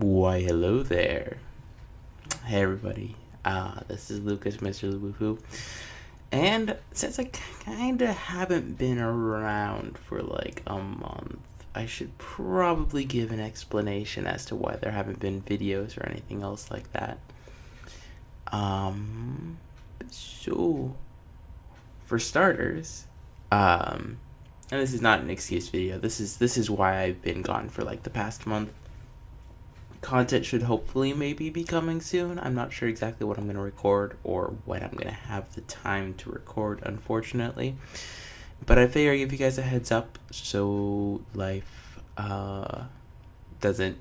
Why, hello there. Hey, everybody. This is Lucas, Mr.Lubufu. And since I kind of haven't been around for like a month, I should probably give an explanation as to why there haven't been videos or anything else like that. So, for starters, and this is not an excuse video. This is why I've been gone for like the past month. Content should hopefully maybe be coming soon. I'm not sure exactly what I'm going to record or when I'm going to have the time to record, unfortunately. But I figure I give you guys a heads up so life doesn't,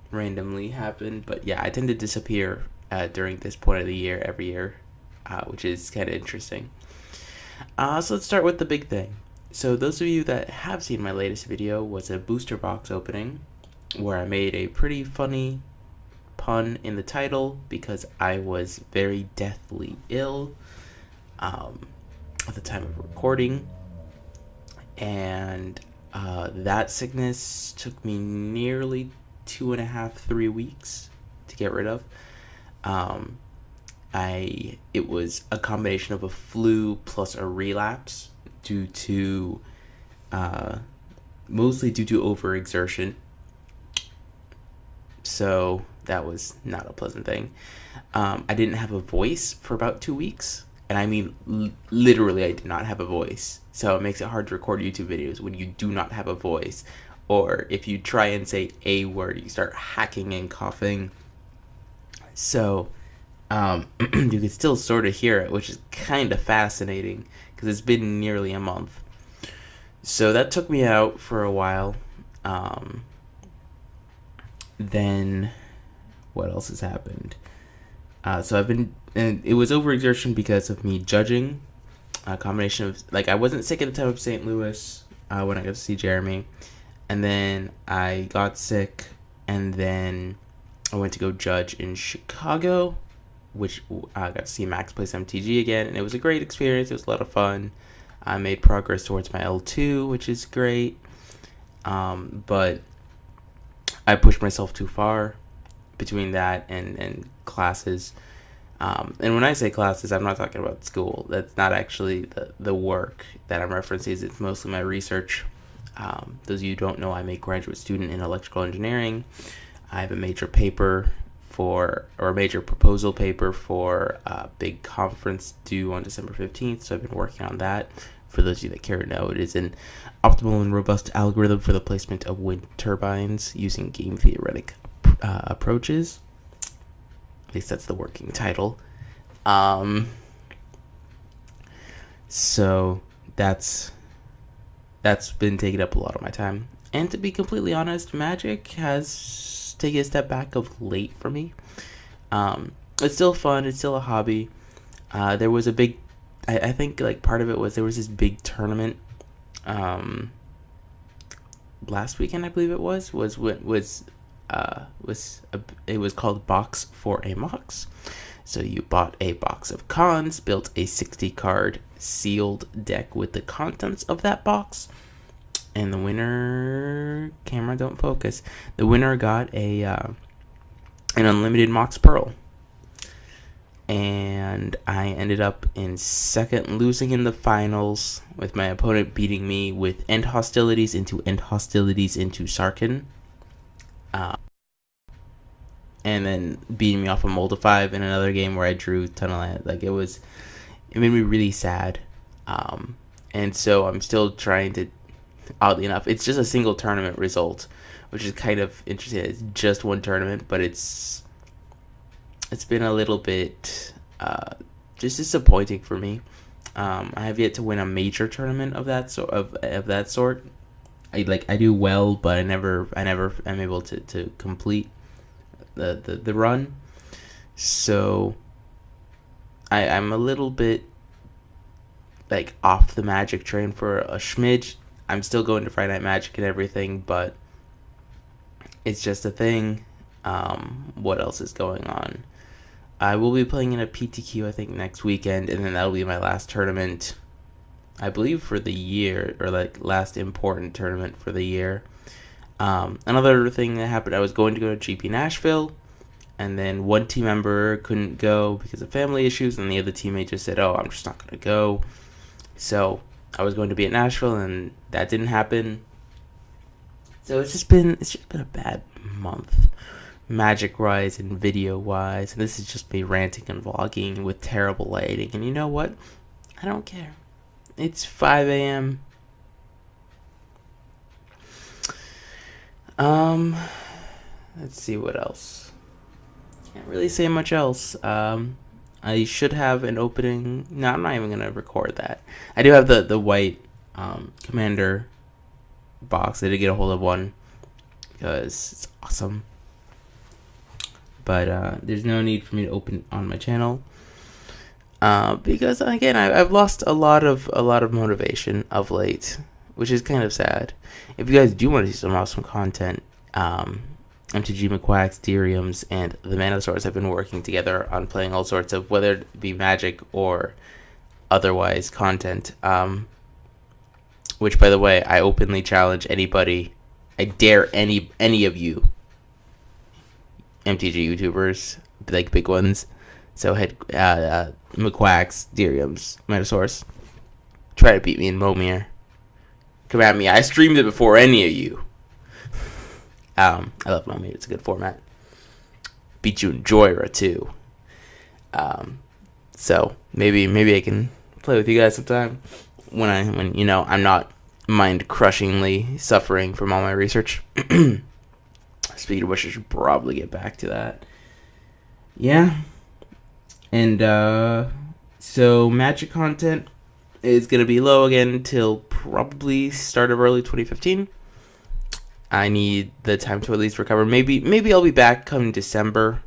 randomly happen. But yeah, I tend to disappear during this point of the year every year, which is kind of interesting. So let's start with the big thing. So those of you that have seen my latest video was a booster box opening where I made a pretty funny pun in the title because I was very deathly ill at the time of recording, and that sickness took me nearly 2.5-3 weeks to get rid of. It was a combination of a flu plus a relapse mostly due to overexertion. So that was not a pleasant thing. I didn't have a voice for about 2 weeks. And I mean, literally, I did not have a voice. So it makes it hard to record YouTube videos when you do not have a voice. Or if you try and say a word, you start hacking and coughing. So you can still sort of hear it, which is kind of fascinating because it's been nearly a month. So that took me out for a while. Then what else has happened? So I've been, and it was overexertion because of me judging. A combination of, like, I wasn't sick at the time of St. Louis when I got to see Jeremy. And then I got sick, and then I went to go judge in Chicago, which I got to see Max play some MTG again, and it was a great experience. It was a lot of fun. I made progress towards my L2, which is great. But I pushed myself too far between that and classes. And when I say classes, I'm not talking about school. That's not actually the work that I'm referencing. It's mostly my research. Those of you who don't know, I'm a graduate student in electrical engineering. I have a major proposal paper for a big conference due on December 15th. So I've been working on that. For those of you that care to know, it is an optimal and robust algorithm for the placement of wind turbines using game theoretic approaches. At least that's the working title. So that's been taking up a lot of my time. And to be completely honest, Magic has taken a step back of late for me. It's still fun. It's still a hobby. There was a big, I think like part of it was there was this big tournament last weekend, I believe it was called Box for a Mox. So you bought a box of cons, built a 60 card sealed deck with the contents of that box, and the winner, camera don't focus, the winner got an unlimited Mox Pearl. And I ended up in second, losing in the finals, with my opponent beating me with end hostilities into Sarkhan. And then beating me off a Mold of 5 in another game where I drew Tunnel Land. Like, it made me really sad. And so I'm still trying to, oddly enough, it's just a single tournament result, which is kind of interesting. It's just one tournament, but it's been a little bit just disappointing for me. I have yet to win a major tournament of that sort. I do well, but I never am able to complete the run. So I'm a little bit like off the Magic train for a smidge. I'm still going to Friday Night Magic and everything, but it's just a thing. What else is going on? I will be playing in a PTQ, I think, next weekend, and then that'll be my last tournament, I believe, for the year, or like last important tournament for the year. Another thing that happened, I was going to go to GP Nashville, and then one team member couldn't go because of family issues, and the other teammate just said, "Oh, I'm just not going to go." So I was going to be at Nashville, and that didn't happen. So it's just been a bad month, magic-wise and video-wise, and this is just me ranting and vlogging with terrible lighting. And you know what? I don't care. It's 5 a.m. Let's see what else. Can't really say much else. I should have an opening. No, I'm not even gonna record that. I do have the white commander box. I did get a hold of one because it's awesome. But there's no need for me to open it on my channel. Because again, I've lost a lot of motivation of late, which is kind of sad. If you guys do want to see some awesome content, MTG McQuacks, Deriums, and the Manosaurs have been working together on playing all sorts of, whether it be Magic or otherwise content. Which, by the way, I openly challenge anybody. I dare any of you MTG YouTubers, like big ones. So head McQuacks, Deriums, Manosaurs, try to beat me in Momir. Come at me. I streamed it before any of you. I love Momir. It's a good format. Beat you in Joyra too. So maybe I can play with you guys sometime when you know I'm not mind crushingly suffering from all my research. Speaking of which, I should probably get back to that. Yeah. And so Magic content is gonna be low again until probably start of early 2015. I need the time to at least recover. Maybe I'll be back come December.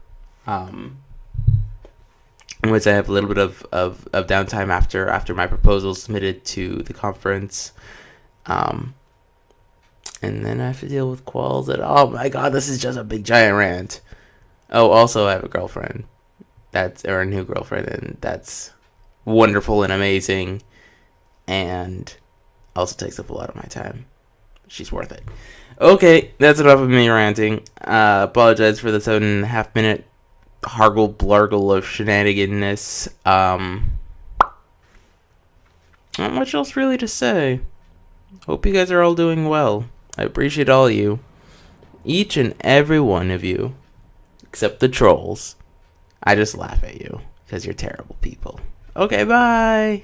Once I have a little bit of downtime after my proposal is submitted to the conference. And then I have to deal with quals and oh my god, this is just a big giant rant. Oh, also I have a girlfriend. Or a new girlfriend, and that's wonderful and amazing, and also takes up a lot of my time. She's worth it. Okay, that's enough of me ranting. Apologize for the 7.5 minute hargle blargle of shenaniganness. Not much else really to say. Hope you guys are all doing well. I appreciate all of you. Each and every one of you. Except the trolls. I just laugh at you because you're terrible people. Okay, bye.